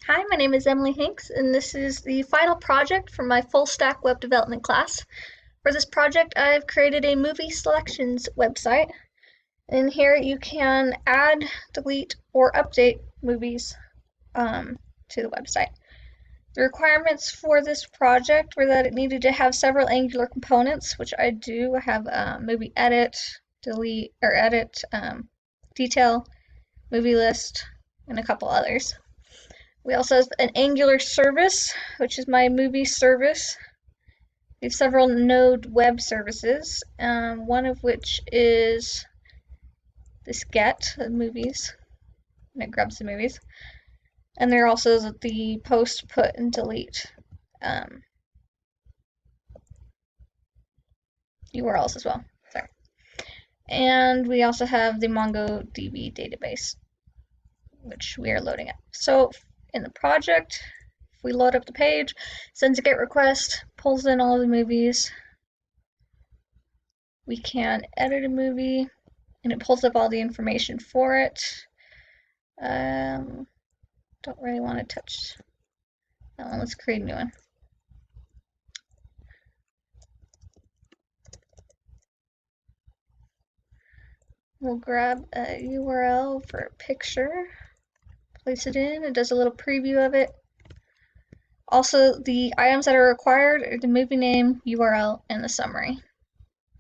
Hi, my name is Emily Hanks, and this is the final project for my full stack web development class. For this project, I've created a movie selections website, and here you can add, delete, or update movies to the website. The requirements for this project were that it needed to have several Angular components, which I do. I have movie edit, delete, or edit, detail, movie list, and a couple others. We also have an Angular service, which is my movie service. We have several Node web services, one of which is this get movies, and it grabs the movies. And there also is the post, put, and delete URLs as well. Sorry. And we also have the MongoDB database, which we are loading up. So in the project, if we load up the page, sends a GET request, pulls in all the movies. We can edit a movie, and it pulls up all the information for it. Don't really want to touch that one. Let's create a new one. We'll grab a URL for a picture, place it in. It does a little preview of it. Also, the items that are required are the movie name, URL, and the summary.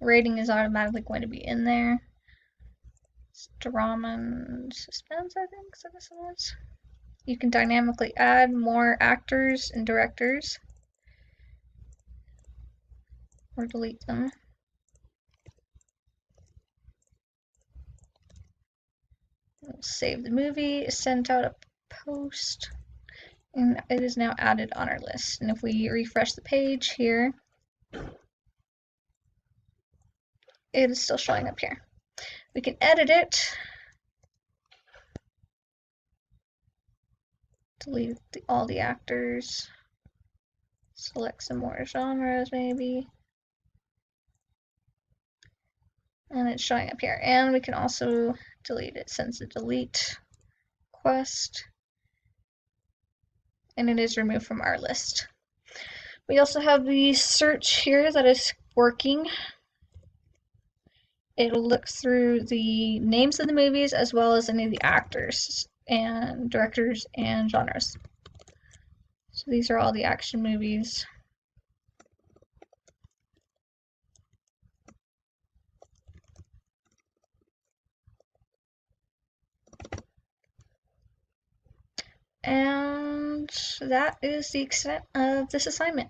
Rating is automatically going to be in there. It's drama and suspense, I think, so this is. You can dynamically add more actors and directors or delete them. We'll save the movie, send out a post, and it is now added on our list. And if we refresh the page here, it is still showing up here. We can edit it, delete all the actors, select some more genres maybe, and it's showing up here. And we can also delete it, sends a delete request, and it is removed from our list. We also have the search here that is working. It'll look through the names of the movies as well as any of the actors and directors and genres. So these are all the action movies. And that is the extent of this assignment.